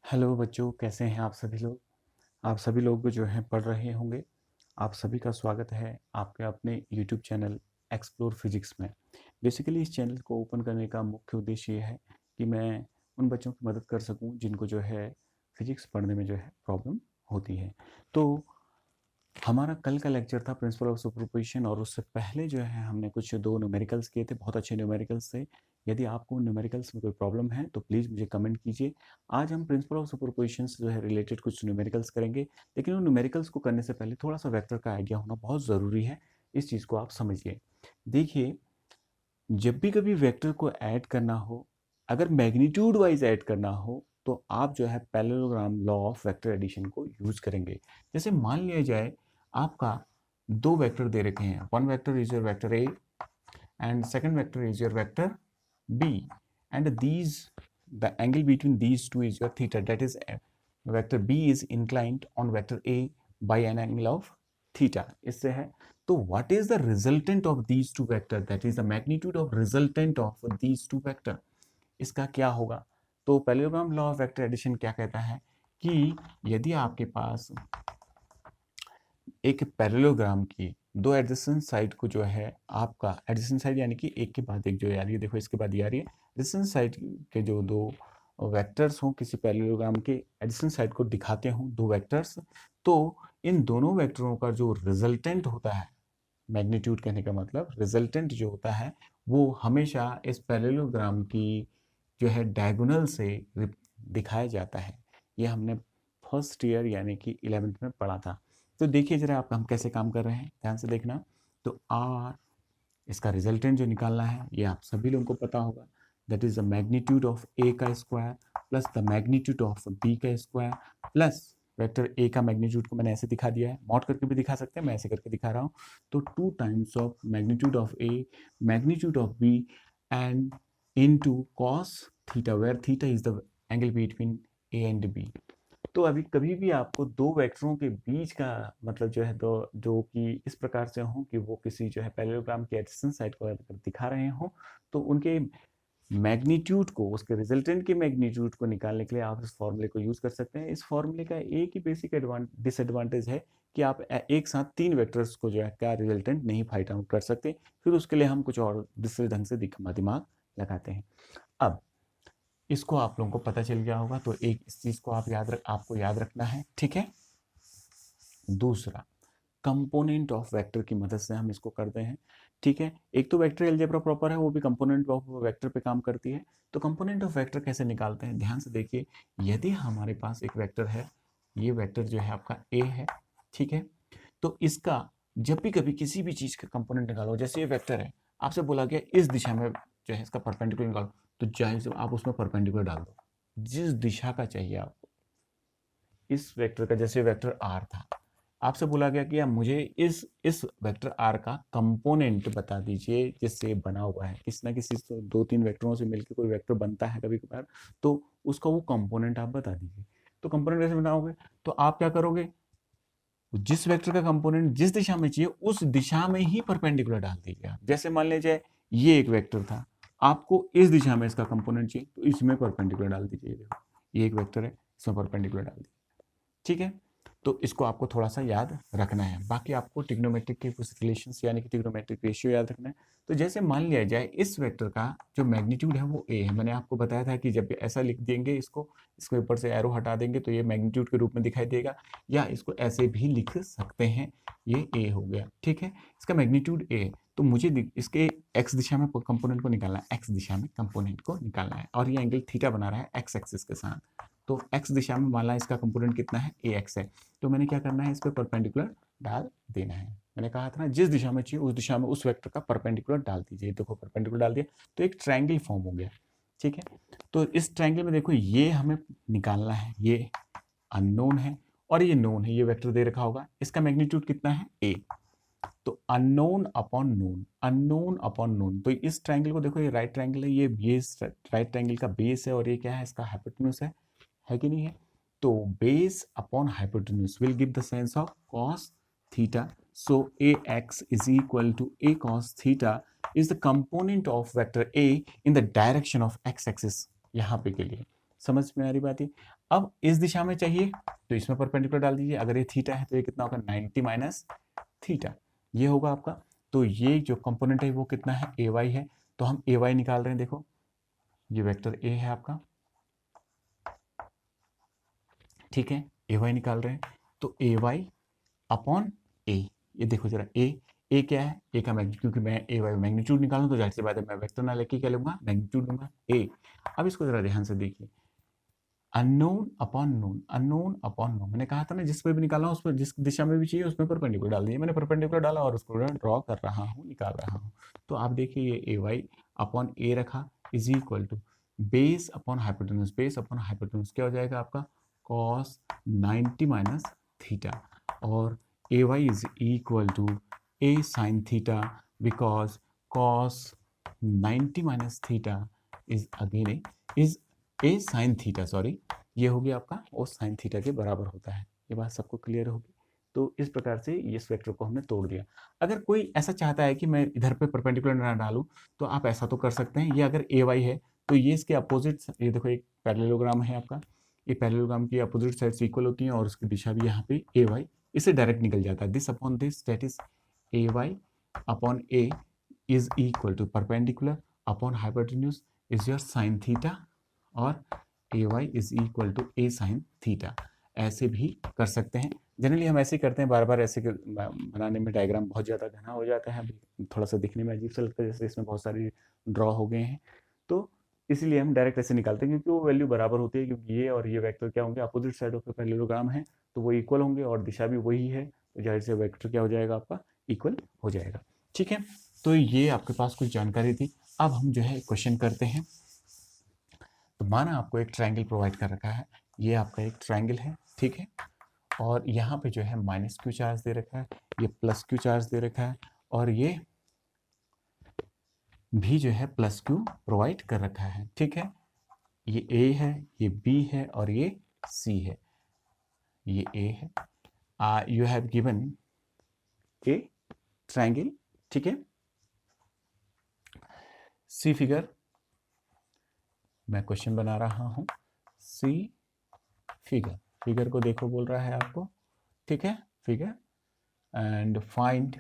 Hello बच्चों, कैसे हैं आप सभी लोग। आप सभी लोग जो हैं पढ़ रहे होंगे। आप सभी का स्वागत है आपके अपने यूट्यूब चैनल एक्सप्लोर फिजिक्स में। बेसिकली इस चैनल को ओपन करने का मुख्य उद्देश्य ये है कि मैं उन बच्चों की मदद कर सकूं जिनको जो है फिजिक्स पढ़ने में जो है प्रॉब्लम होती है। तो हमारा कल का लेक्चर था प्रिंसिपल ऑफ सुपरपोजिशन, और उससे पहले जो है हमने कुछ दो न्यूमेरिकल्स किए थे, बहुत अच्छे न्यूमेरिकल्स थे। यदि आपको न्यूमेरिकल्स में कोई प्रॉब्लम है तो प्लीज़ मुझे कमेंट कीजिए। आज हम प्रिंसिपल ऑफ सुपरपोजिशन से जो है रिलेटेड कुछ न्यूमेरिकल्स करेंगे, लेकिन उन न्यूमेरिकल्स को करने से पहले थोड़ा सा वेक्टर का आइडिया होना बहुत ज़रूरी है। इस चीज़ को आप समझिए। देखिए, जब भी कभी वेक्टर को ऐड करना हो, अगर मैग्नीट्यूड वाइज ऐड करना हो, तो आप जो है parallelogram law of vector addition को यूज करेंगे। जैसे मान लिया जाए आपका दो वेक्टर दे रखे हैं, one vector is your vector A and second vector is your vector B, and these the angle between these two is your theta, that is vector b is inclined on vector a by an angle of theta। इससे है तो what is the resultant of these two vector, that is the magnitude of resultant of these two vector। इसका क्या होगा? तो parallelogram law of vector addition क्या कहता है कि यदि आपके पास एक पैरेललोग्राम की दो एडजेसेंट साइड को जो है आपका एडजेसेंट साइड यानी कि एक के बाद एक जो आ रही है, देखो इसके बाद ये आ रही है, एडजेसेंट साइड के जो दो वेक्टर्स हों किसी पैरेललोग्राम के एडजेसेंट साइड को दिखाते हों दो वेक्टर्स, तो इन दोनों वेक्टरों का जो रिजल्टेंट होता है, मैग्नीट्यूड कहने का मतलब रिजल्टेंट जो होता है, वो हमेशा इस पैरेललोग्राम की जो है डायगोनल से दिखाया जाता है। ये हमने फर्स्ट ईयर यानी कि 11th में पढ़ा था। तो देखिए जरा आप हम कैसे काम कर रहे हैं, ध्यान से देखना। तो आर, इसका रिजल्टेंट जो निकालना है ये आप सभी लोगों को पता होगा, that is the magnitude of A का square plus the magnitude of B का स्क्वायर प्लस वेक्टर ए का मैग्नीट्यूड को मैंने ऐसे दिखा दिया है, मॉड करके भी दिखा सकते हैं, मैं ऐसे करके दिखा रहा हूँ। तो 2 times of magnitude of A, magnitude of B and into cos theta, where theta is the angle between A and B. तो अभी कभी भी आपको दो वेक्टरों के बीच का मतलब जो है दो जो कि इस प्रकार से हो कि वो किसी जो है पैरेललोग्राम के एडजेसेंट साइड को अगर दिखा रहे हो, तो उनके मैग्नीट्यूड को, उसके रिजल्टेंट के मैग्नीट्यूड को निकालने के लिए आप इस फॉर्मूले को यूज कर सकते हैं। इस फॉर्मूले का एक ही बेसिक डिसएडवांटेज है कि आप एक साथ तीन वेक्टर्स को जो है का रिजल्टेंट नहीं फाइंड आउट कर सकते, फिर उसके लिए हम कुछ और दूसरे ढंग से दिमाग लगाते हैं। अब इसको आप लोगों को पता चल गया होगा, तो एक इस चीज को आपको याद रखना है, ठीक है। दूसरा, कंपोनेंट ऑफ वेक्टर की मदद से हम इसको करते हैं, ठीक है। एक तो वेक्टर अलजेब्रा प्रॉपर है, वो भी कंपोनेंट ऑफ वेक्टर पे काम करती है। तो कंपोनेंट ऑफ वेक्टर कैसे निकालते हैं, ध्यान से देखिए। यदि हमारे पास एक वेक्टर है, ये वेक्टर जो है आपका ए है, ठीक है। तो इसका जब भी कभी किसी भी चीज का कंपोनेंट निकालो, जैसे ये वेक्टर है, आपसे बोला गया इस दिशा में जो है इसका परपेंडिकुलर निकालो, तो जाहिर से आप उसमें परपेंडिकुलर डाल दो जिस दिशा का चाहिए आपको। इस वेक्टर का जैसे वेक्टर आर था, आपसे बोला गया कि आप मुझे इस वेक्टर आर का कंपोनेंट बता दीजिए जिससे बना हुआ है। किसी ना किसी तो दो तीन वेक्टरों से मिलकर कोई वेक्टर बनता है कभी कभार, तो उसका वो कंपोनेंट आप बता दीजिए। तो कंपोनेंट कैसे बनाओगे, तो आप क्या करोगे, जिस वेक्टर का कंपोनेंट जिस दिशा में चाहिए उस दिशा में ही परपेंडिकुलर डाल दीजिए आप। जैसे मान लीजिए ये एक वेक्टर था, आपको इस दिशा में इसका कंपोनेंट चाहिए, तो इसमें परपेंडिकुलर डाल दीजिए। देखो ये एक वेक्टर है, इसमें परपेंडिकुलर डाल दीजिए, ठीक है। तो इसको आपको थोड़ा सा याद रखना है। बाकी आपको ट्रिग्नोमेट्रिक के कुछ रिलेशंस यानी कि ट्रिग्नोमेट्रिक रेशियो याद रखना है। तो जैसे मान लिया जाए इस वेक्टर का जो मैग्नीट्यूड है वो ए है, मैंने आपको बताया था कि जब ऐसा लिख देंगे इसको ऊपर से एरो हटा देंगे तो ये मैग्नीट्यूड के रूप में दिखाई देगा, या इसको ऐसे भी लिख सकते हैं, ये ए हो गया, ठीक है। इसका मैग्नीट्यूड ए, तो मुझे इसके एक्स दिशा में कंपोनेंट को निकालना है, एक्स दिशा में कंपोनेंट को निकालना है, और ये एंगल थीटा बना रहा है एक्स एक्सिस के साथ। तो x दिशा में मान ला इसका कंपोनेंट कितना है, ax है, तो मैंने क्या करना है, इस पर परपेंडिकुलर डाल देना है। मैंने कहा था ना जिस दिशा में चाहिए उस दिशा में उस वेक्टर का परपेंडिकुलर डाल दीजिए। देखो परपेंडिकुलर डाल दिया तो एक ट्रायंगल फॉर्म हो गया, ठीक है। तो इस ट्रायंगल में देखो ये हमें निकालना है, ये अननोन है और ये नोन है, ये वेक्टर दे रखा होगा, इसका मैग्नीट्यूड कितना है a। तो unknown upon known, unknown upon known, तो इस ट्रायंगल को देखो, ये राइट ट्रायंगल है, ये बेस राइट ट्रायंगल का बेस है, और ये क्या है, इसका हाइपोटेन्यूज है कि नहीं है। तो base upon hypotenuse will give the sense of cos theta. So ax is equal to a cos theta is the component of vector a in the direction of x axis, यहाँ पे के लिए। समझ में आ रही बात है। अब इस दिशा में चाहिए तो इसमें परपेंडिकुलर डाल दीजिए, अगर ये थीटा है तो ये कितना होगा 90 माइनस थीटा, ये होगा आपका। तो ये जो कंपोनेंट है वो कितना है ए वाई है, तो हम ए वाई निकाल रहे हैं। देखो ये वेक्टर ए है आपका, ठीक है, ए वाई निकाल रहे हैं, तो ए वाई अपॉन ए, ये देखो जरा ए क्या है, ए का मैग्नीट्यूड, क्योंकि मैं ए वाई मैग्नीट्यूड निकालूं तो जाहिर सी बात है मैं वेक्टर ना लेके क्या लूंगा, मैग्नीट्यूड लूंगा ए। अब इसको जरा ध्यान से देखिए, unknown upon known, unknown upon known, मैंने कहा था ना जिस पे भी निकालना उस पर जिस दिशा में भी चाहिए उसमें परपेंडिकुलर डाल दिए, मैंने परपेंडिकुलर डाला और उसको ड्रॉ कर रहा हूँ, निकाल रहा हूँ। तो आप देखिए ये ए वाई अपॉन ए रखा is equal to base upon hypotenuse, base upon hypotenuse क्या हो जाएगा आपका कॉस 90 माइनस थीटा, और A Y is equal to A sine theta, because cos 90 minus theta is again is A sine theta, sorry, ये हो गया आपका O sine theta के बराबर होता है। ये बात सबको क्लियर होगी। तो इस प्रकार से इस वेक्टर को हमने तोड़ दिया। अगर कोई ऐसा चाहता है कि मैं इधर पे परपेंडिकुलर ना डालूं तो आप ऐसा तो कर सकते हैं, ये अगर ए वाई है तो ये इसके अपोजिट, ये देखो एक पैरेललोग्राम है आपका, ये पैरेललोग्राम की अपोजिट साइड्स इक्वल होती हैं और उसकी दिशा भी यहाँ पे ए वाई, इससे डायरेक्ट निकल जाता है। This upon this that is A Y upon A is equal to perpendicular upon hypotenuse is your sine theta, और A Y is equal to A sine theta, ऐसे भी कर सकते हैं। जनरली हम ऐसे ही करते हैं, बार बार ऐसे बनाने में डायग्राम बहुत ज़्यादा घना हो जाता है, थोड़ा सा दिखने में अजीब सा लगता है जैसे इसमें बहुत सारी ड्रॉ हो गए हैं, तो इसीलिए हम डायरेक्ट ऐसे निकालते हैं क्योंकि वो वैल्यू बराबर होती है, क्योंकि ये और ये वेक्टर क्या होंगे अपोजिट साइड ऑफ पैरेललोग्राम है तो वो इक्वल होंगे और दिशा भी वही है, तो जाहिर से वेक्टर क्या हो जाएगा आपका इक्वल हो जाएगा। ठीक है, तो ये आपके पास कुछ जानकारी थी। अब हम जो है क्वेश्चन करते हैं। तो माना आपको एक ट्रायंगल प्रोवाइड कर रखा है, ये आपका एक ट्रायंगल है, ठीक है, और यहाँ पे जो है माइनस क्यू चार्ज दे रखा है, ये प्लस क्यू चार्ज दे रखा है, और ये भी जो है प्लस क्यू प्रोवाइड कर रखा है, ठीक है। ये ए है, ये बी है और ये सी है, ये ए है। You have given A triangle, ठीक है। सी फिगर, मैं क्वेश्चन बना रहा हूं, सी फिगर, फिगर को देखो बोल रहा है आपको, ठीक है, figure, and find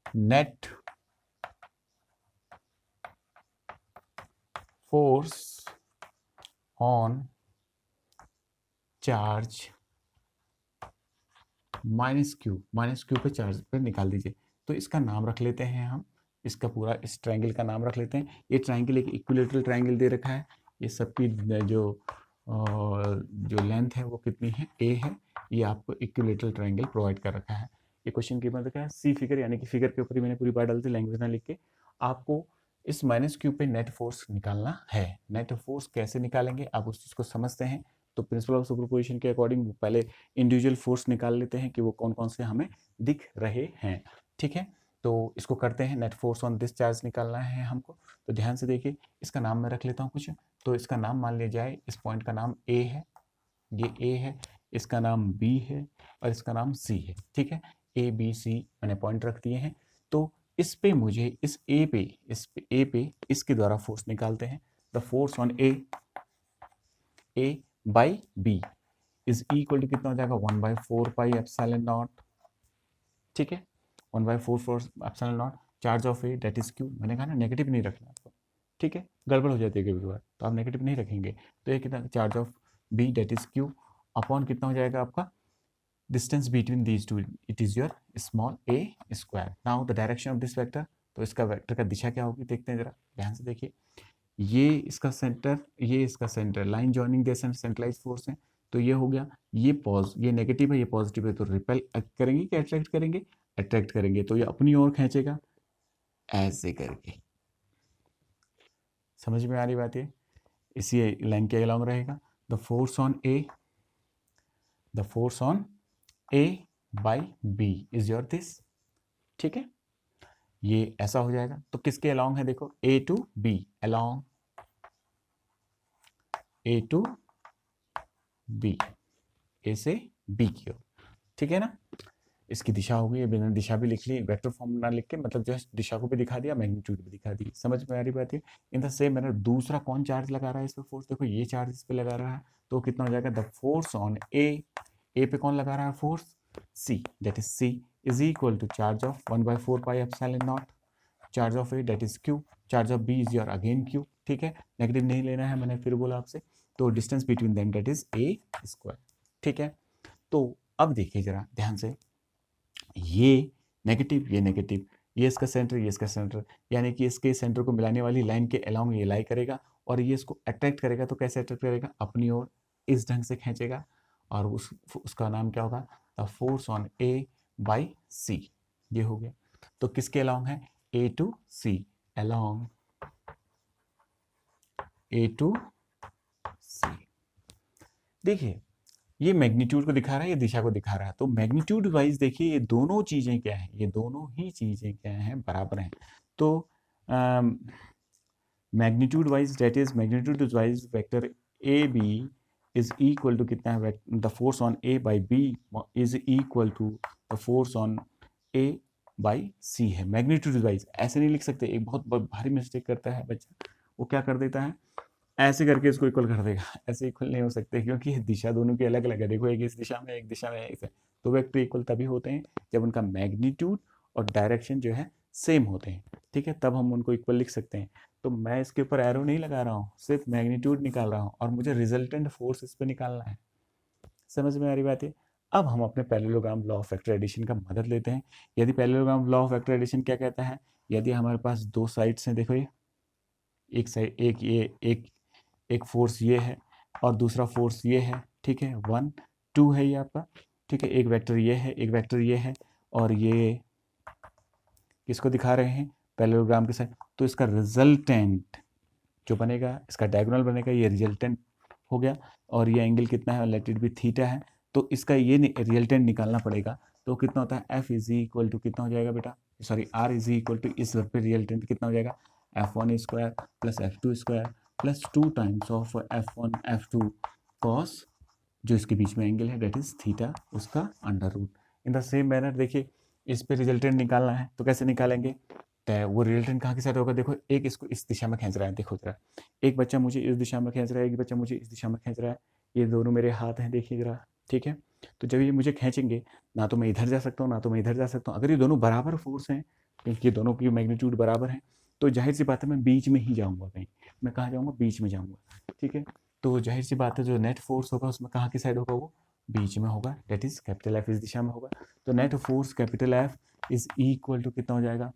net force on charge minus Q पे चार्ज पे निकाल दीजिए। तो इसका नाम रख लेते हैं हम, इसका पूरा इस ट्रायंगल का नाम रख लेते हैं। ये ट्रायंगल एक इक्विलेटरल ट्रायंगल दे रखा है, ये सबकी जो लेंथ है वो कितनी है, ए है, ये आपको इक्विलेटरल ट्रायंगल प्रोवाइड कर रखा है। ये क्वेश्चन की मतलब क्या है, सी फिगर, यानी कि फिगर के ऊपर ही मैंने पूरी बात डाल दी लैंग्वेज ना लिख के। आपको इस माइनस क्यू पे नेट फोर्स निकालना है। नेट फोर्स कैसे निकालेंगे आप उस चीज़ को समझते हैं, तो प्रिंसिपल ऑफ सुपरपोजिशन के अकॉर्डिंग पहले इंडिविजुअल फोर्स निकाल लेते हैं कि वो कौन कौन से हमें दिख रहे हैं, ठीक है। तो इसको करते हैं, net force on this charge निकालना है हमको। तो ध्यान से देखिए, इसका नाम मैं रख लेता हूँ कुछ, तो इसका नाम मान लिया जाए, इस पॉइंट का नाम ए है, ये ए है, इसका नाम बी है और इसका नाम सी है, ठीक है। ए बी सी मैंने पॉइंट रख दिए हैं। तो इस पे मुझे इस ए पे इसके द्वारा फोर्स निकालते हैं। The force on A by B is equal to कितना हो जाएगा 1/4 पाई एप्सिलॉन नॉट, ठीक है, 1/4 epsilon naught charge of A that is Q. मैंने कहा ना नेगेटिव नहीं रखना आपको, ठीक है, गड़बड़ हो जाती है कभी कभार, तो आप नेगेटिव नहीं रखेंगे। तो ये कितना charge of B that is Q upon कितना हो जाएगा आपका distance between these two, it is your small A square. Now the direction of this vector, तो इसका वेक्टर का दिशा क्या होगी देखते हैं जरा ध्यान से देखिए। ये इसका सेंटर, ये इसका centre, line joining the centralise force है, तो ये हो गया, ये नेगेटिव है ये पॉजिटिव है, तो रिपेल करेंगे कि अट्रैक्ट करेंगे, अट्रैक्ट करेंगे, तो ये अपनी ओर खींचेगा ऐसे करके। समझ में आ रही बात है, इसी लाइन के अलाउंग रहेगा। The force on A by B is your this, ठीक है, ये ऐसा हो जाएगा। तो किसके अलाउंग है देखो, A to B, along A to B, A से बी की ओर, ठीक है ना। इसकी दिशा हो गई, ये बिना दिशा भी लिख ली, वेक्टर फॉर्म ना लिख के मतलब जो है दिशा को भी दिखा दिया, मैग्नीट्यूड भी दिखा दी। समझ में आ रही बात है? इन द सेम मैनर दूसरा कौन चार्ज लगा रहा है इस पे फोर्स, देखो ये चार्ज इस पे लगा रहा है, तो कितना हो जाएगा, द फोर्स ऑन ए पे कौन लगा रहा है force, C, that is C is equal to charge of 1/4 pi epsilon naught, charge of A that is Q, charge of B is your again Q, ठीक है, नेगेटिव नहीं लेना है, मैंने फिर बोला आपसे, तो distance between them that is A square, ठीक है। तो अब देखिए जरा ध्यान से, ये नेगेटिव, ये इसका सेंटर, ये इसका सेंटर, यानी कि इसके सेंटर को मिलाने वाली लाइन के अलोंग ये लाई करेगा और ये इसको अट्रैक्ट करेगा, तो कैसे अट्रैक्ट करेगा, अपनी ओर इस ढंग से खींचेगा, और उसका नाम क्या होगा, the force on A by C, ये हो गया। तो किसके अलोंग है, A to C, along A to C. देखिए ये मैग्नीट्यूड को दिखा रहा है, ये दिशा को दिखा रहा है, तो मैग्नीट्यूड वाइज देखिए ये दोनों चीजें क्या हैं, ये दोनों ही चीजें क्या हैं, बराबर हैं। तो magnitude wise that is magnitude wise vector A B is equal to कितना है, the force on A by B is equal to the force on A by C है, मैग्नीट्यूड वाइज। ऐसे नहीं लिख सकते, एक बहुत भारी मिस्टेक करता है बच्चा, वो क्या कर देता है, ऐसे करके इसको इक्वल कर देगा, ऐसे इक्वल नहीं हो सकते क्योंकि दिशा दोनों की अलग अलग है, देखो एक इस दिशा में, एक दिशा में, ऐसे। तो वेक्टर इक्वल तभी होते हैं जब उनका मैग्नीट्यूड और डायरेक्शन जो है सेम होते हैं, ठीक है, तब हम उनको इक्वल लिख सकते हैं। तो मैं इसके ऊपर एरो नहीं लगा रहा हूँ, सिर्फ मैग्नीट्यूड निकाल रहा हूँ और मुझे रिजल्टेंट फोर्स इस पर निकालना है। समझ में आ रही बात है? अब हम अपने parallelogram law of vector addition का मदद लेते हैं। यदि parallelogram law of vector addition क्या कहता है, यदि हमारे पास दो साइड्स हैं, देखो ये एक साइड, एक फोर्स ये है और दूसरा फोर्स ये है, ठीक है, 1 2 है ये आपका, ठीक है, एक वेक्टर ये है, एक वेक्टर ये है, और ये किसको दिखा रहे हैं, पैरेललोग्राम के साथ। तो इसका रिजल्टेंट जो बनेगा, इसका डायगोनल बनेगा, ये रिजल्टेंट हो गया, और ये एंगल कितना है, लेट इट बी थीटा है, तो इसका ये रिजल्टेंट निकालना पड़ेगा। तो कितना होता है, एफ इज इक्वल टू कितना हो जाएगा बेटा, sorry R is equal to, इस पे रिजल्टेंट कितना हो जाएगा, f1 square plus f2 square plus 2 times of f1 f2 cos, जो इसके बीच में एंगल है दैट इज थीटा, उसका under root. In the same manner देखिए इस पे रिजल्टेंट निकालना है, तो कैसे निकालेंगे, वो रिजल्टेंट कहाँ के साथ होगा, देखो एक इसको इस दिशा में खींच रहा है, देखो जरा, एक बच्चा मुझे इस दिशा में खींच रहा है, एक बच्चा मुझे इस दिशा में खींच रहा है, ये दोनों मेरे हाथ हैं, देखिए जरा, ठीक है। तो जब ये मुझे खींचेंगे, ना तो मैं इधर जा सकता हूँ, ना तो मैं इधर जा सकता हूँ। अगर ये दोनों बराबर फोर्स हैं, क्योंकि ये दोनों की मैग्नीट्यूड बराबर है, तो जाहिर सी बात है मैं बीच में ही जाऊँगा, कहीं मैं कहाँ जाऊँगा, बीच में जाऊँगा, ठीक है। तो जाहिर सी बात है जो नेट फोर्स होगा उसमें कहाँ की साइड होगा, वो बीच में होगा, डेट इज कैपिटल एफ इस दिशा में होगा। तो net force capital F is equal to कितना हो जाएगा,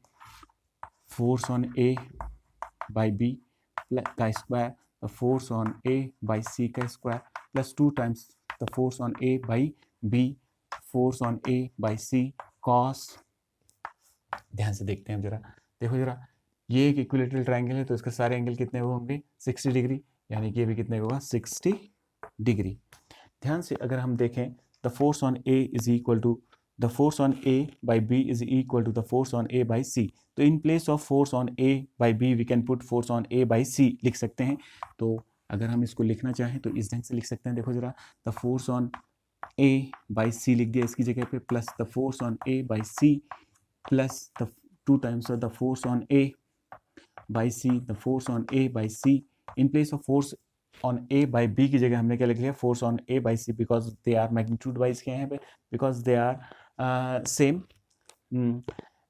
force on A by B का square, the force on A by C का square plus 2 times the force on A by B, force on A by C cos. ध्यान से देखते हैं जरा, देखो जरा, ये एक इक्विलेटरल ट्रायंगल है, तो इसके सारे एंगल कितने होंगे, 60 डिग्री, यानी कि ये भी कितने होगा, 60 डिग्री। ध्यान से अगर हम देखें, the force on A is equal to the force on A by B is equal to the force on A by C. तो in place of force on A by B we can put force on A by C लिख सकते हैं। तो अगर हम इसको लिखना चाहें तो इस ढंग से लिख सकते हैं, देखो जरा, the force on A by C लिख दिया इसकी जगह पे, plus the force on A by C plus the 2 times of the force on A by C, the force on A by C. In place of force on A by B की जगह हमने क्या लिख लिया, force on A by C, because they are magnitude wise क्या है, because they are same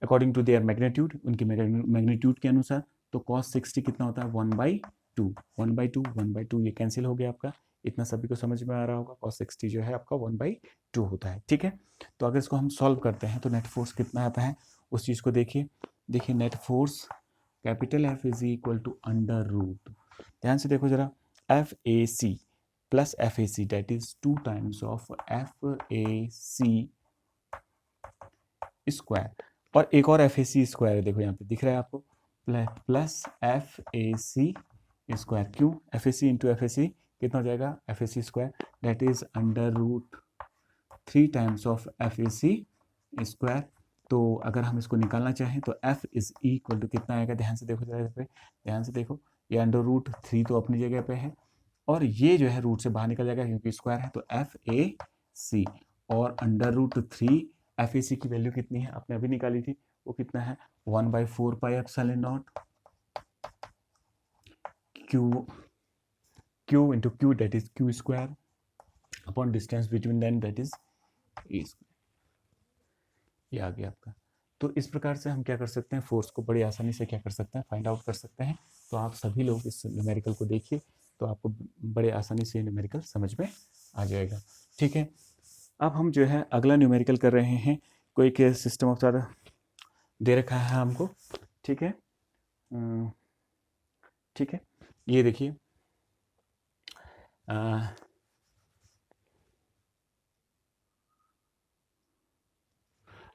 according to their magnitude, उनकी magnitude के अनुसार। तो cos 60 कितना होता है, 1/2, 1/2, 1/2, ये कैंसिल हो गया आपका। इतना सभी को समझ में आ रहा होगा, cos 60 जो है आपका 1/2 होता है, ठीक है। तो अगर इसको हम सॉल्व करते हैं तो नेट फोर्स कितना आता है, उस चीज़ को देखिए, net force capital F is equal to under root, ध्यान से देखो जरा, F A C plus F A C that is 2 times of F A C square, और एक और एफ ए सी स्क्वायर है, देखो यहाँ पे दिख रहा है आपको, plus F A C square, क्यों, F A C into F A C कितना हो जाएगा, F A C square that is under root 3 times of F A C square. तो अगर हम इसको निकालना चाहें तो f इज इक्वल टू कितना आएगा, ध्यान से देखो जरा पे, ध्यान से देखो, ये अंडर रूट 3 तो अपनी जगह पे है, और ये जो है रूट से बाहर निकल जाएगा क्योंकि स्क्वायर है, तो एफ ए सी और अंडर रूट 3 FAC की वैल्यू कितनी है, आपने अभी निकाली थी, वो कितना है 1/4 pi epsilon not Q into Q, that is Q square upon distance between them, that is E square। ये आ गया आपका। तो इस प्रकार से हम क्या कर सकते हैं, फोर्स को बड़ी आसानी से क्या कर सकते हैं, फाइंड आउट कर सकते हैं। तो आप सभी लोग इस न्यूमेरिकल को देखिए, तो आपको बड़े आसानी से न्यूमेरिकल समझ में आ जाएगा। ठीक है, अब हम जो है अगला न्यूमेरिकल कर रहे हैं। कोई के सिस्टम ऑफ चार्ज दे रखा है हमको। ठीक है, ठीक है, ये देखिए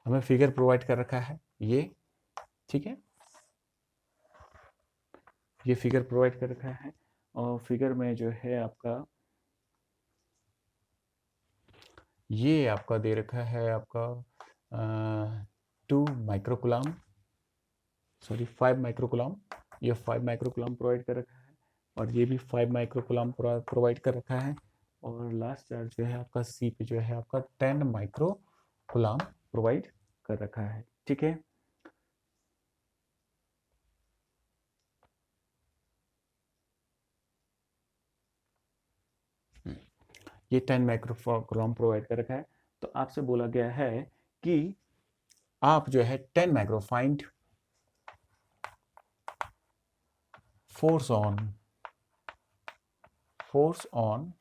हमें फिगर प्रोवाइड कर रखा है ये। ठीक है, ये फिगर प्रोवाइड कर रखा है, और फिगर में जो है आपका ये आपका दे रखा है आपका 2 माइक्रोकुलाम, सॉरी 5 माइक्रोकुलाम, ये 5 माइक्रोकुलाम प्रोवाइड कर रखा है, और ये भी 5 माइक्रोकुलाम प्रोवाइड कर रखा है, और लास्ट चार्ज जो है आपका सी पे जो है आपका 10 माइक्रोकुलाम प्रोवाइड कर रखा है। ठीक है, ये 10 माइक्रोकुलाम प्रोवाइड कर रखा है। तो आपसे बोला गया है कि आप जो है 10 micro find force on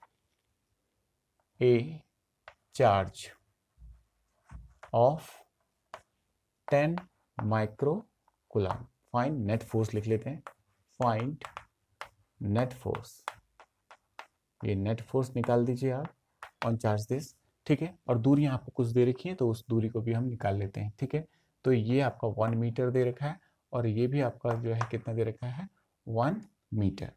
a charge of 10 microcoulomb. Find net force लिख लेते हैं, फाइंड नेट फोर्स, ये नेट फोर्स निकाल दीजिए आप ऑन चार्ज दिस। ठीक है, और दूरियां आपको कुछ दे रखी हैं, तो उस दूरी को भी हम निकाल लेते हैं। ठीक है, तो ये आपका 1 मीटर दे रखा है, और ये भी आपका जो है कितना दे रखा है 1 मीटर।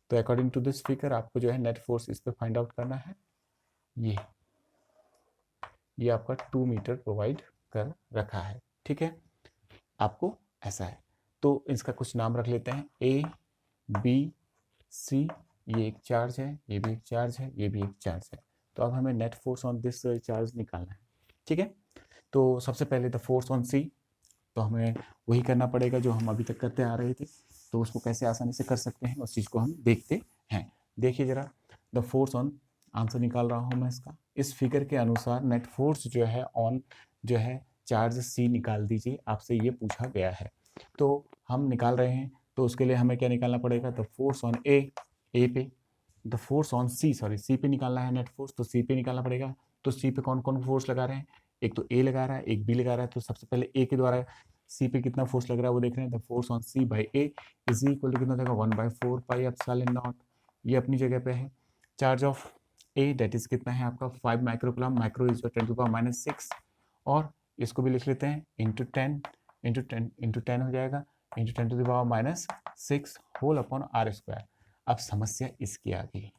तो अकॉर्डिंग टू दिस फिगर आपको जो है नेट फोर्स इस पे फाइंड आउट करना है। ये आपका 2 मीटर प्रोवाइड कर रखा है। ठीक है, आपको ऐसा है, तो इसका कुछ नाम रख लेते हैं, ए बी सी, ये एक चार्ज है, ये भी एक चार्ज है, ये भी एक चार्ज है। तो अब हमें net force on this charge निकालना है। ठीक है, तो सबसे पहले द फोर्स ऑन सी, तो हमें वही करना पड़ेगा जो हम अभी तक करते आ रहे थे। तो उसको कैसे आसानी से कर सकते हैं, उस चीज़ को हम देखते हैं। देखिए जरा, द फोर्स ऑन, आंसर निकाल रहा हूँ मैं इसका। इस फिगर के अनुसार नेट फोर्स जो है ऑन जो है चार्ज सी निकाल दीजिए, आपसे ये पूछा गया है। तो हम निकाल रहे हैं, तो उसके लिए हमें क्या निकालना पड़ेगा, द फोर्स ऑन ए पे, the force on C, sorry C पे निकालना है नेट फोर्स, तो सी पे निकालना पड़ेगा। तो सी पे कौन कौन फोर्स लगा रहे हैं, एक तो ए लगा रहा है, एक बी लगा रहा है। तो सबसे पहले ए के द्वारा सी पे कितना फोर्स लग रहा है वो देख रहे हैं। The force on C by A is equal to कितना देगा 1/4 पाई एप्सिलॉन नॉट, ये अपनी जगह पे है। Charge of A that is कितना है आपका 5 माइक्रोकुलाम, माइक्रो इज 10⁻⁻6, और इसको भी लिख लेते हैं इंटू 10 हो जाएगा, into 10⁻⁻6 whole upon R square. अब समस्या इसकी आ गई,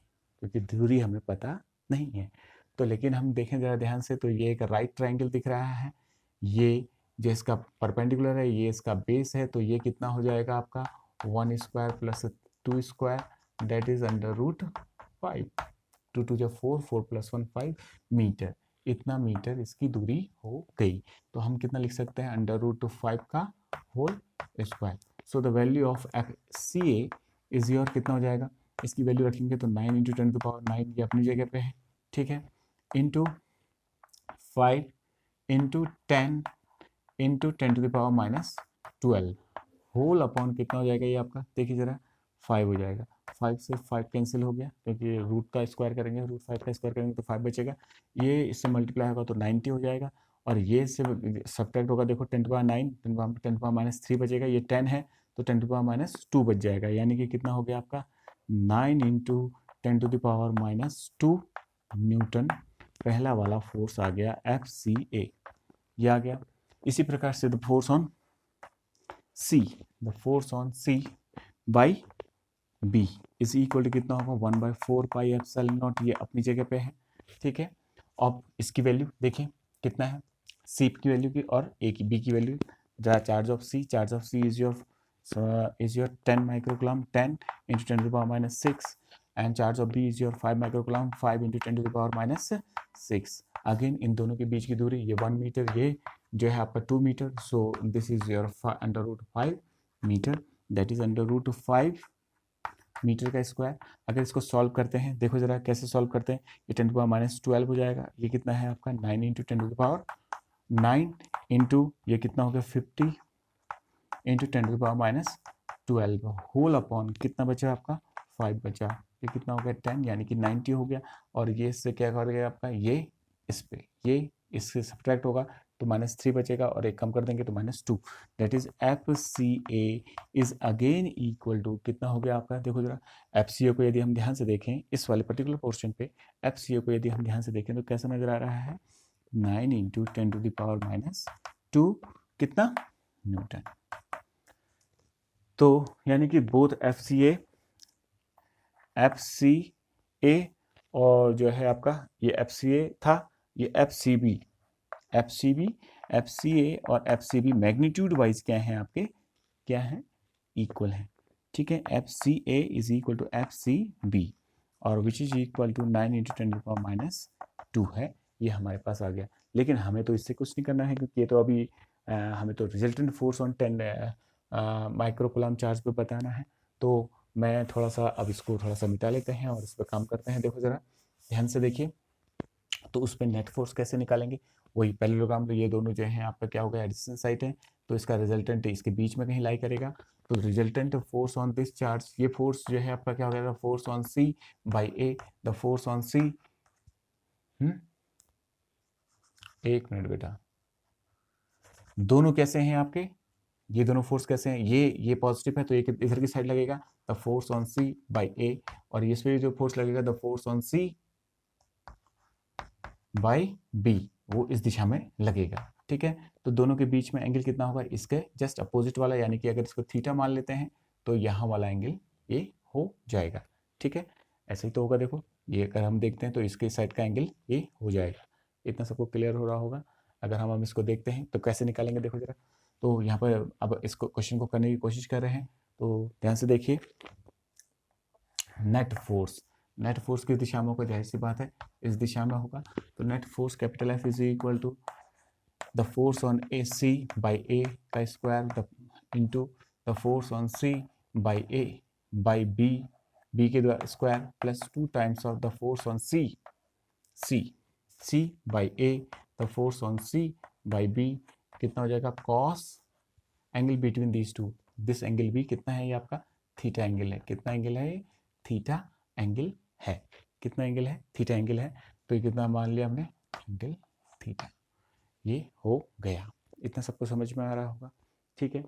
क्योंकि दूरी हमें पता नहीं है। तो लेकिन हम देखें जरा ध्यान से, तो ये एक राइट ट्राइंगल दिख रहा है, ये जो इसका परपेंडिकुलर है, ये इसका बेस है, तो ये कितना हो जाएगा आपका 1 square plus 2 square, that is √5, 2 2 जा 4, 4 + 1 5 मीटर। इतना मीटर इसकी दूरी हो गई। तो हम कितना लिख सकते हैं, √5 का whole square. So the value of CA is your कितना हो जाएगा, इसकी वैल्यू रखेंगे तो 9 × 10⁻9, ये अपनी जगह पे है। ठीक है, into 5 into 10 into 10⁻⁻12 whole upon कितना हो जाएगा ये आपका, देखिए जरा 5 हो जाएगा। 5 से 5 कैंसिल हो गया, क्योंकि रूट का स्क्वायर करेंगे, √5 का स्क्वायर करेंगे तो 5 बचेगा। ये इससे मल्टीप्लाई होगा तो 90 हो जाएगा, और ये इससे सब्ट्रैक्ट होगा, देखो 10⁻9 10⁻3 बचेगा, ये 10 है तो 10⁻2 बच जाएगा। यानी कि कितना हो गया आपका 9 × 10⁻2 न्यूटन पहला वाला फोर्स आ गया FCA, ये आ गया। इसी प्रकार से the force on C by B is equal to कितना होगा 1/4 पाई एप्सिलॉन नॉट, ये अपनी जगह पे है। ठीक है, अब इसकी वैल्यू देखिए कितना है, C की वैल्यू की और A की B की value. Charge of C is your 10 microcoulomb, 10 × 10⁻6 and charge of B is your 5 microcoulomb, 5 × 10⁻⁶। Again इन दोनों के बीच की दूरी ये 1 मीटर, ये जो है आपका 2 metre, so this is your √5 metre, that is √5 metre का स्क्वायर। अगर इसको सॉल्व करते हैं, देखो जरा कैसे सॉल्व करते हैं, ये 10⁻12 हो जाएगा। ये कितना है आपका 9 × 10⁻9 इंटू ये कितना हो गया 50 इंटू 10⁻12 होल अपॉन कितना बचा आपका 5 बचा, ये कितना हो गया 10 यानी कि 90 हो गया। और ये इससे क्या कर गया आपका, ये इस पे ये इससे सब्ट्रैक्ट होगा तो -3 बचेगा और एक कम कर देंगे तो -2, that is FCA is again equal to कितना हो गया आपका। देखो जरा FCA को यदि हम ध्यान से देखें, इस वाले पर्टिकुलर पोर्शन पे FCA को यदि हम ध्यान से देखें तो कैसा नजर आ रहा है 9 × 10⁻², कितना न्यूटन। तो यानी कि बोथ FCA और जो है आपका ये FCA था, ये FCA और FCB मैग्नीट्यूड वाइज क्या है आपके, क्या है इक्वल है, ठीक है। FCA is equal to FCB और विच इज इक्वल टू 9 × 10⁻² है, ये हमारे पास आ गया। लेकिन हमें तो इससे कुछ नहीं करना है क्योंकि ये तो अभी हमें तो resultant force on 10 microcoulomb charge पे बताना है। तो मैं थोड़ा सा अब इसको थोड़ा सा मिटा लेते हैं और इस पर काम करते हैं। देखो ज़रा ध्यान से देखिए, तो उस पर नेट फोर्स कैसे निकालेंगे, वही पैरेललोग्राम, तो ये दोनों जो हैं आपका क्या होगा एडिशन साइड है, तो इसका रिजल्टेंट इसके बीच में कहीं लाई करेगा, तो resultant force on this charge, ये फोर्स जो है आपका क्या हो जाएगा force on C by A, the force on C, एक मिनट बेटा, दोनों कैसे हैं आपके, ये दोनों फोर्स कैसे हैं, ये पॉजिटिव है तो ये इधर की साइड लगेगा the force on C by A, और इस पे जो फोर्स लगेगा the force on C by B, वो इस दिशा में लगेगा, ठीक है। तो दोनों के बीच में एंगल कितना होगा, इसके जस्ट अपोजिट वाला, यानी कि अगर इसको थीटा मान लेते हैं तो यहाँ वाला एंगल ये हो जाएगा, ठीक है। ऐसे ही तो होगा, देखो ये अगर हम देखते हैं तो इसके साइड का एंगल ये हो जाएगा। इतना सबको क्लियर हो रहा होगा। अगर हम इसको देखते हैं तो कैसे निकालेंगे, देखो जरा, तो यहाँ पर अब इसको क्वेश्चन को करने की कोशिश कर रहे हैं, तो ध्यान से देखिए। नेट फोर्स किस दिशा में होगा, जाहिर सी बात है इस दिशा में होगा, तो net force capital F is equal to the force on AC by A का square into the force on C by A by B के द्वारा square plus 2 times of the force on C by A, the force on C by B, कितना हो जाएगा cos angle between these two, this angle भी कितना है, ये आपका थीटा एंगल है। कितना एंगल है, ये थीटा एंगल है। कितना एंगल है, थीटा एंगल है। तो ये कितना मान लिया हमने, एंगल थीटा, ये हो गया। इतना सबको समझ में आ रहा होगा, ठीक है।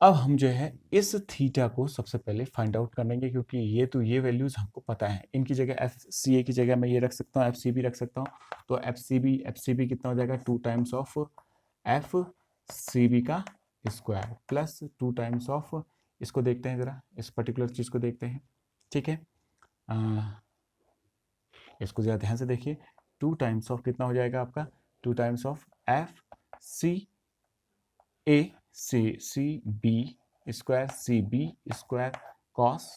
अब हम जो है इस थीटा को सबसे पहले फाइंड आउट करेंगे, क्योंकि ये वैल्यूज हमको पता है। इनकी जगह FCA की जगह मैं ये रख सकता हूँ, FCB रख सकता हूँ। तो FCB कितना हो जाएगा 2 टाइम्स ऑफ FCB का स्क्वायर प्लस 2 टाइम्स ऑफ, इसको देखते हैं जरा, इस पर्टिकुलर चीज को देखते हैं, ठीक है। इसको जरा ध्यान से देखिए, 2 टाइम्स ऑफ कितना हो जाएगा आपका, 2 times of FCB square CB square cos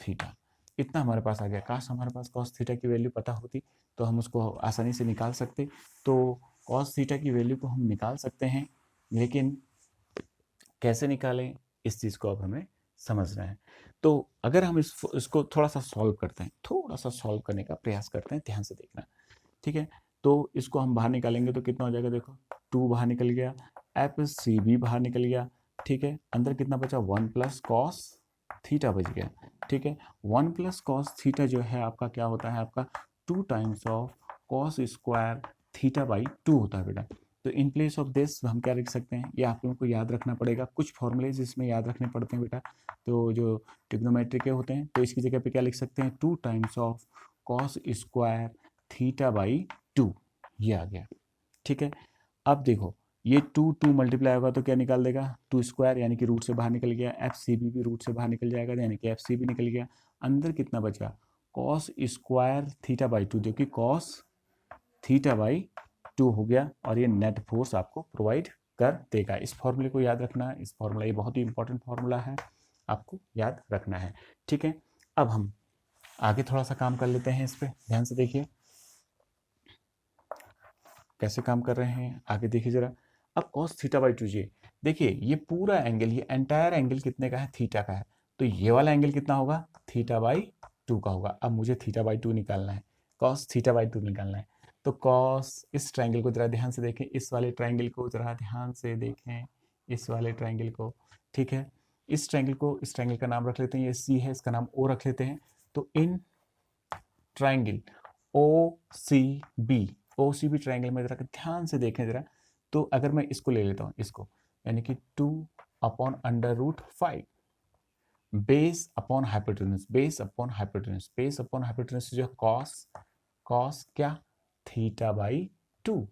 theta, इतना हमारे पास आ गया। काश हमारे पास कॉस थीटा की वैल्यू पता होती तो हम उसको आसानी से निकाल सकते। तो कॉस थीटा की वैल्यू को हम निकाल सकते हैं, लेकिन कैसे निकालें इस चीज़ को अब हमें समझना है। तो अगर हम इसको थोड़ा सा सॉल्व करते हैं, थोड़ा सा सॉल्व करने का प्रयास करते हैं, ध्यान से देखना, ठीक है। तो इसको हम बाहर निकालेंगे तो कितना हो जाएगा, देखो 2 बाहर निकल गया, FCB बाहर निकल गया, ठीक है। अंदर कितना बचा, 1 प्लस कॉस थीटा बच गया, ठीक है। 1 प्लस कॉस थीटा जो है आपका क्या होता है, आपका 2 times of cos square theta by 2 होता है बेटा। तो इन प्लेस ऑफ दिस हम क्या लिख सकते हैं, ये आप लोगों को याद रखना पड़ेगा। कुछ फॉर्मूलेज इसमें याद रखने पड़ते हैं बेटा, तो जो ट्रिग्नोमेट्री के होते हैं, तो इसकी जगह पे क्या लिख सकते हैं, 2 times of cos square theta by 2, ये आ गया, ठीक है। अब देखो ये 2 मल्टीप्लाई होगा तो क्या निकाल देगा, 2 स्क्वायर, यानी कि रूट से बाहर निकल गया, FCB भी रूट से बाहर निकल जाएगा, यानी कि FCB निकल गया। अंदर कितना बचा, कॉस स्क्वायर थीटा बाई 2, जो कि कॉस थीटा बाई 2 हो गया, और ये नेट फोर्स आपको प्रोवाइड कर देगा। इस फॉर्मूले को याद रखना, इस फॉर्मूला ये बहुत ही इंपॉर्टेंट फॉर्मूला है, आपको याद रखना है, ठीक है। अब हम आगे थोड़ा सा काम कर लेते हैं इस पे, ध्यान से देखिए कैसे काम कर रहे हैं, आगे देखिए जरा। अब cos थीटा बाई 2 देखिए ये पूरा एंगल, ये एंटायर एंगल कितने का है, थीटा का है, तो ये वाला एंगल कितना होगा, थीटा बाई 2 का होगा। अब मुझे थीटा बाई 2 निकालना है, cos थीटा बाई 2 निकालना है। तो cos, इस ट्राइंगल को जरा ध्यान से देखें, इस वाले ट्राइंगल को जरा ध्यान से देखें, इस वाले ट्राइंगल को, ठीक है। इस ट्राइंगल को, इस ट्राइंगल का नाम रख लेते हैं, ये सी है, इसका नाम ओ रख लेते हैं। तो in triangle O C B, O C B triangle में जरा ध्यान से देखें जरा, तो अगर मैं इसको ले लेता हूँ, इसको, यानी कि 2/√5 base upon hypotenuse, base upon hypotenuse, base upon hypotenuse जो कॉस क्या, थीटा बाई 2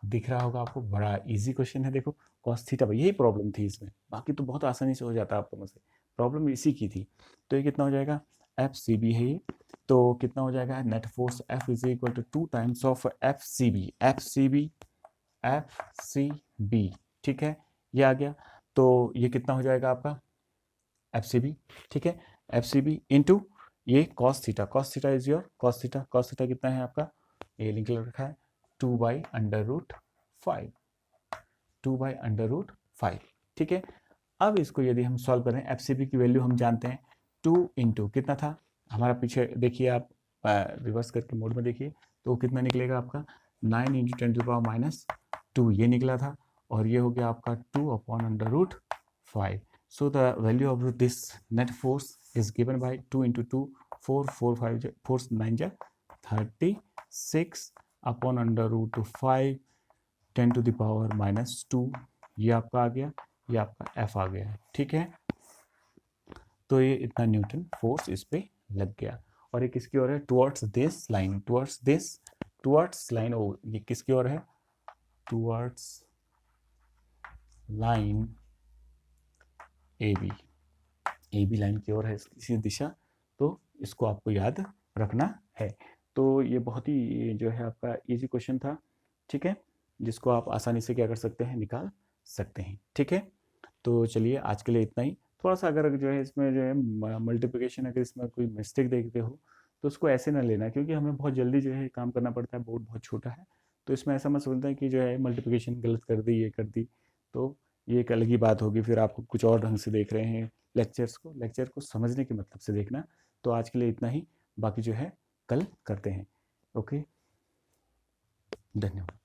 दिख रहा होगा आपको। बड़ा इजी क्वेश्चन है, देखो कॉस थीटा बाई, यही प्रॉब्लम थी इसमें, बाकी तो बहुत आसानी से हो जाता है आप लोगों से, प्रॉब्लम इसी की थी। तो ये कितना हो जाएगा, एफ सी बी है ये, तो कितना हो जाएगा, net force F is equal to 2 times of F C B, F C B, F C B, ठीक है, ये आ गया। तो ये कितना हो जाएगा आपका एफ सी बी, ठीक है, एफ सी बी इंटू ये cos theta, cos theta is your cos theta, cos theta कितना है आपका, ये लिख रखा है 2/√5, 2/√5, ठीक है। अब इसको यदि हम सॉल्व करें, एफ सी बी की वैल्यू हम जानते हैं, 2 इंटू कितना था हमारा, पीछे देखिए आप, रिवर्स करके मोड में देखिए, तो कितना निकलेगा आपका 9 इंटू 10⁻², ये निकला था, और ये हो गया आपका 2/√5। So the value of this net force is given by 2 into 2, 4, 4, 5, 4, 9 जा 36 upon √5, 10 to the power -2, ये आपका आ गया, ये आपका F आ गया है, ठीक है। तो ये इतना न्यूटन फोर्स इस पे लग गया, और ये किसकी ओर है, towards this line, towards line, ओ ये किसकी ओर है, towards line A B line की ओर है इसी दिशा, तो इसको आपको याद रखना है। तो ये बहुत ही जो है आपका इजी क्वेश्चन था, ठीक है, जिसको आप आसानी से क्या कर सकते हैं, निकाल सकते हैं, ठीक है। तो चलिए आज के लिए इतना ही। थोड़ा सा अगर जो है इसमें जो है मल्टीप्लिकेशन, अगर इसमें कोई मिस्टेक देखते हो तो उसको ऐसे ना लेना, क्योंकि हमें बहुत जल्दी जो है काम करना पड़ता है, बोर्ड बहुत छोटा है, तो इसमें ऐसा मत सोचना कि जो है मल्टीप्लिकेशन गलत कर दी, ये कर दी, तो ये एक अलग ही बात होगी, फिर आप कुछ और ढंग से देख रहे हैं लेक्चर को समझने के मतलब से देखना। तो आज के लिए इतना ही, बाकी जो है कल करते हैं। ओके, धन्यवाद।